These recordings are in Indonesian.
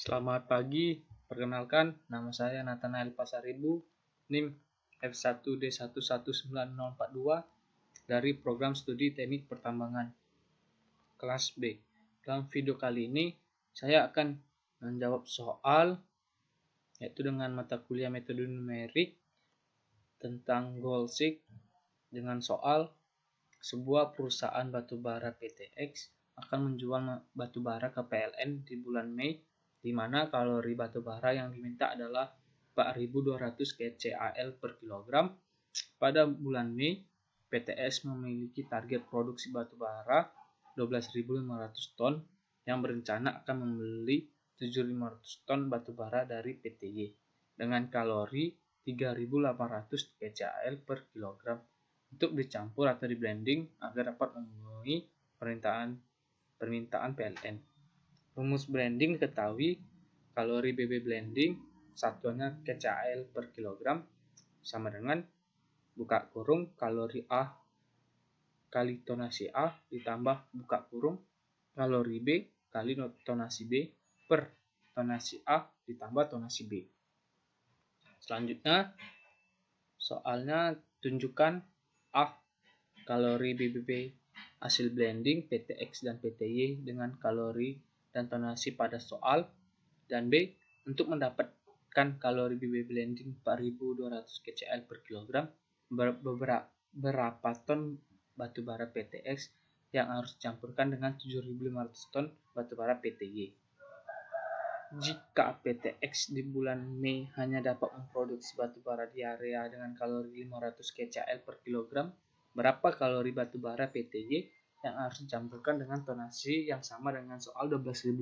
Selamat pagi, perkenalkan nama saya Nathanael Pasaribu, NIM F1D119042 dari Program Studi Teknik Pertambangan kelas B. Dalam video kali ini saya akan menjawab soal yaitu dengan mata kuliah metode numerik tentang Goalseek dengan soal sebuah perusahaan batubara PTX akan menjual batubara ke PLN di bulan Mei, di mana kalori batubara yang diminta adalah 4.200 kcal per kilogram. Pada bulan Mei, PTX memiliki target produksi batubara 12.500 ton yang berencana akan membeli 7.500 ton batubara dari PTY dengan kalori 3.800 kcal per kilogram untuk dicampur atau di blending agar dapat memenuhi permintaan PLN. Rumus blending diketahui kalori BB blending satuannya kcal per kilogram sama dengan buka kurung kalori A kali tonasi A ditambah buka kurung kalori B kali tonasi B per tonasi A ditambah tonasi B. Selanjutnya soalnya tunjukkan A. Kalori BBB hasil blending PTX dan PTY dengan kalori dan tonasi pada soal, dan B. Untuk mendapatkan kalori BB blending 4.200 kcal per kilogram, berapa ton batubara PTX yang harus dicampurkan dengan 7.500 ton batubara PTY. Jika PTX di bulan Mei hanya dapat memproduksi batubara di area dengan kalori 500 kcal per kilogram, berapa kalori batubara PTY yang harus dicampurkan dengan tonasi yang sama dengan soal 12.500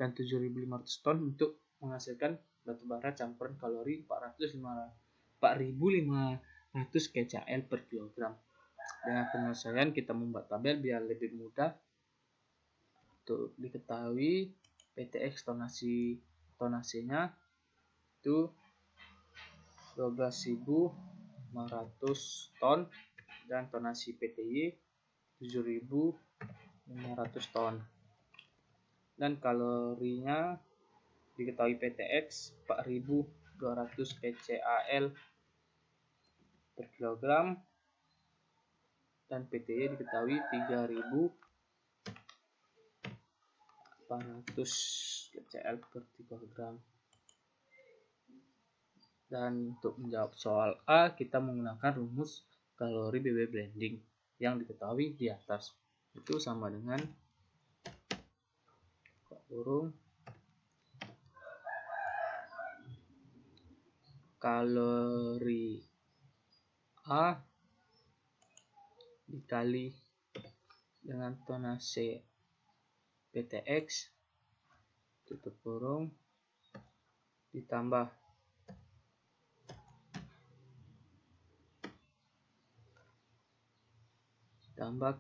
dan 7.500 ton untuk menghasilkan batubara campuran kalori 4.500 kcal per kilogram. Dengan penyelesaian kita membuat tabel biar lebih mudah untuk diketahui. PTX tonasinya itu 12.500 ton dan tonasi PTY 7.500 ton. Dan kalorinya diketahui PTX 4.200 kcal per kilogram dan PTY diketahui 3.800 kcal per kilogram. Dan untuk menjawab soal A, kita menggunakan rumus kalori BB blending yang diketahui di atas. Itu sama dengan kurung kalori A dikali dengan tonase PTX tutup kurung ditambah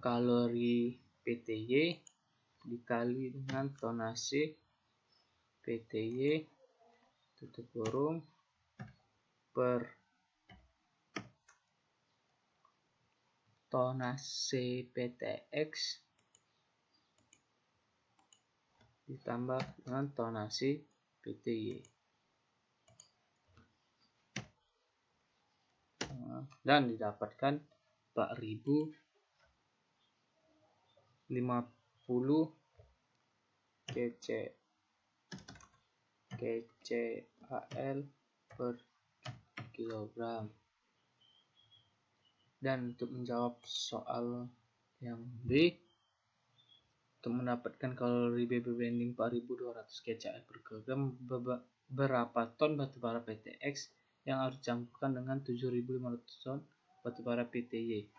kalori PTY dikali dengan tonase PTY tutup kurung per tonase PTX ditambah dengan tonasi PTY dan didapatkan 4.050 kcal per kilogram. Dan untuk menjawab soal yang B, untuk mendapatkan kalori BB blending 4.200 kcal per kilogram, berapa ton batubara PTX yang harus dicampurkan dengan 7.500 ton batubara PTY.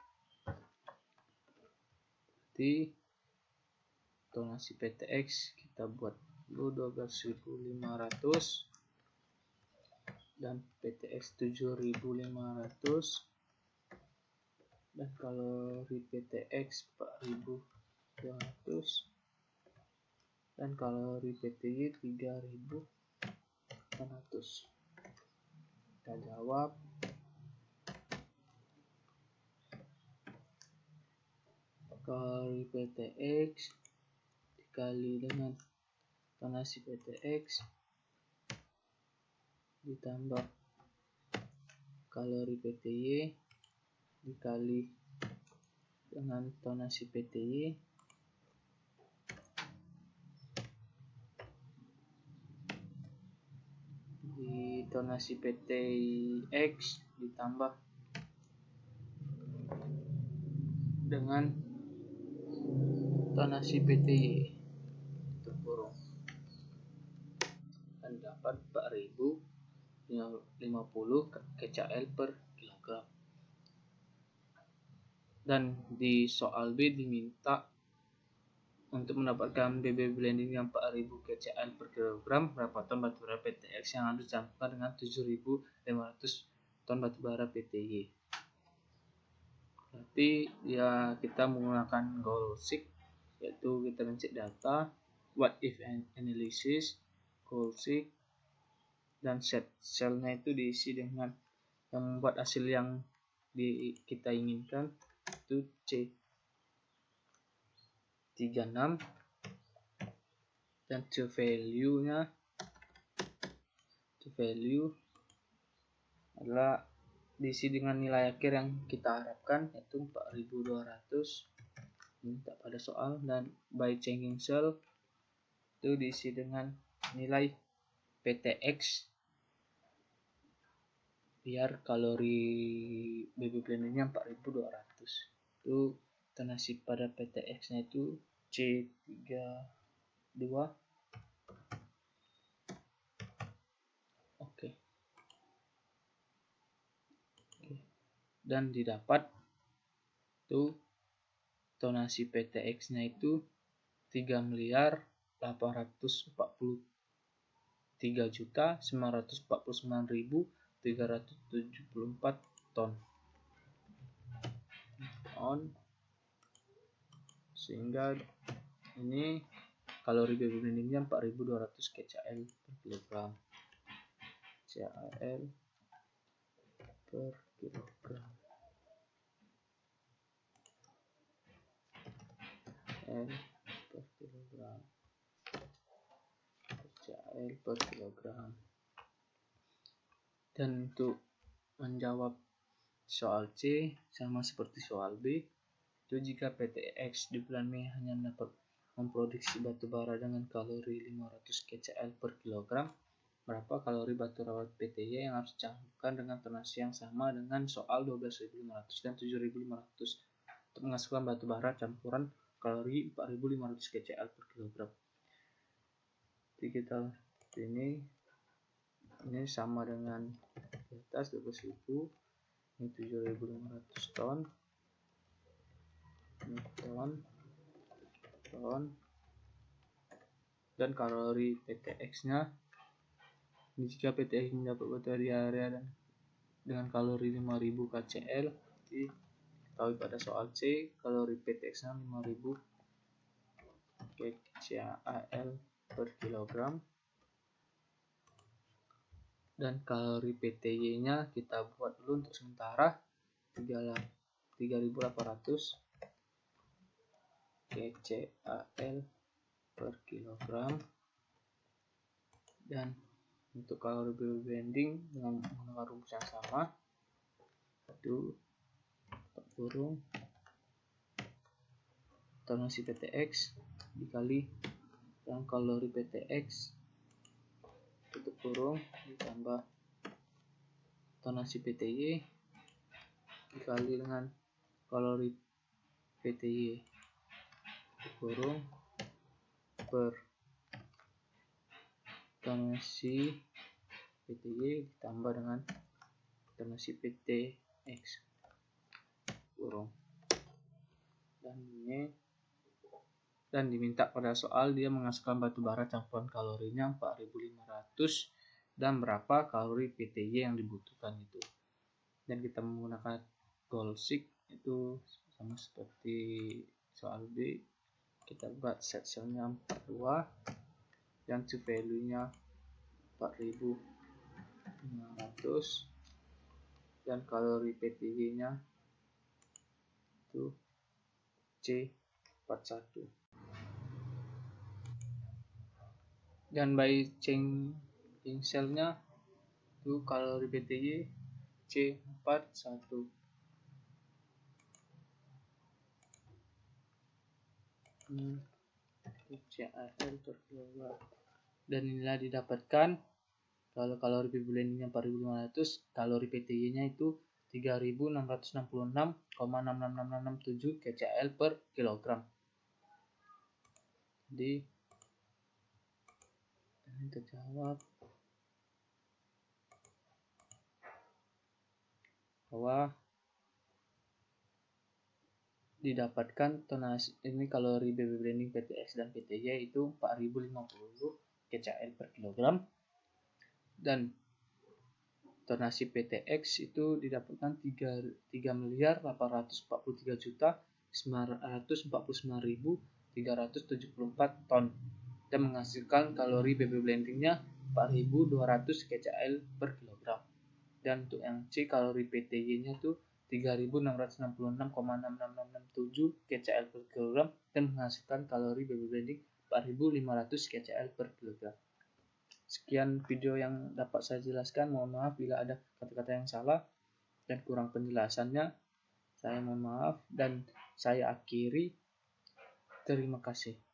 Jadi tonasi PTX kita buat dulu 12.500 dan PTX 7.500 dan kalori PTX 4.200 dan kalori PTY 3.800. Kita jawab. Kalori PTX dikali dengan tonasi PTX ditambah kalori PTY dikali dengan tonasi PTY di tonasi PTX ditambah dengan tonasi PTY terkurung dan dapat 4050 kcal per kilogram. Dan di soal B diminta untuk mendapatkan BB blending yang 4000 kcal per kilogram, berapa ton batubara PTX yang harus dicampurkan dengan 7500 ton batubara PTY. Berarti ya kita menggunakan goal seek, yaitu kita mencek data, what if analysis, goal seek, dan set cell-nya itu diisi dengan yang membuat hasil yang kita inginkan, itu C36, dan to value adalah diisi dengan nilai akhir yang kita harapkan, yaitu 4200 minta pada soal, dan by changing cell itu diisi dengan nilai PTX biar kalori BB blendingnya 4200. Itu tonasi pada PTX nya itu C32. Oke. Dan didapat tuh tonasi PTX nya itu 3.843.949.374 ton. Sehingga ini kalori BB blendingnya 4200 kcal per kilogram. kcal per kilogram. Per kilogram. kcal per kilogram. Dan untuk menjawab soal C sama seperti soal B, itu jika PTX di bulan Mei hanya dapat memproduksi batubara dengan kalori 500 kcal per kilogram, berapa kalori batubara PTY yang harus dicampurkan dengan tonasi yang sama dengan soal 12.500 dan 7.500 untuk menghasilkan batubara campuran kalori 4.500 kcal per kilogram. Jadi kita ini sama dengan di atas 12.000, ini 7.500 ton, ini ton, dan kalori PTX nya jika PTX mendapat batubara di area dan dengan kalori 5000 kcal, diketahui pada soal C kalori PTX nya 5000 kcal per kilogram, dan kalori PTY nya kita buat dulu untuk sementara 3800 kcal per kilogram. Dan untuk kalori BB blending dengan menggunakan rumus yang sama, itu kurung tonasi PTX dikali dengan kalori PTX tutup kurung ditambah tonasi PTY dikali dengan kalori PTY kurung per tonasi PTY ditambah dengan tonasi PTX kurung. Dan diminta pada soal dia menghasilkan batubara campuran kalorinya 4.500 dan berapa kalori PTY yang dibutuhkan itu. Dan kita menggunakan goal seek itu sama seperti soal B, kita buat set cell-nya 42 dan to value-nya 4.500 dan kalori PTY-nya itu C41. Dan by Cheng Xingsel-nya itu kalori PTY C41 CAL per kilogram. Dan inilah didapatkan kalau kalori baby blendingnya 4500, kalori PTY-nya itu 3666,66667 kcal per kilogram. Jadi ini terjawab bahwa didapatkan tonasi ini kalori baby blending PTX dan PTY itu 4050 kcal per kilogram, dan tonasi PTX itu didapatkan 3.949.379.374 ton dan menghasilkan kalori baby blendingnya 4.200 kcal per kilogram. Dan untuk yang C, kalori PTY-nya itu 3.666,66667 kcal per kilogram dan menghasilkan kalori baby blending 4.500 kcal per kilogram. Sekian video yang dapat saya jelaskan. Mohon maaf bila ada kata-kata yang salah dan kurang penjelasannya. Saya mohon maaf dan saya akhiri. Terima kasih.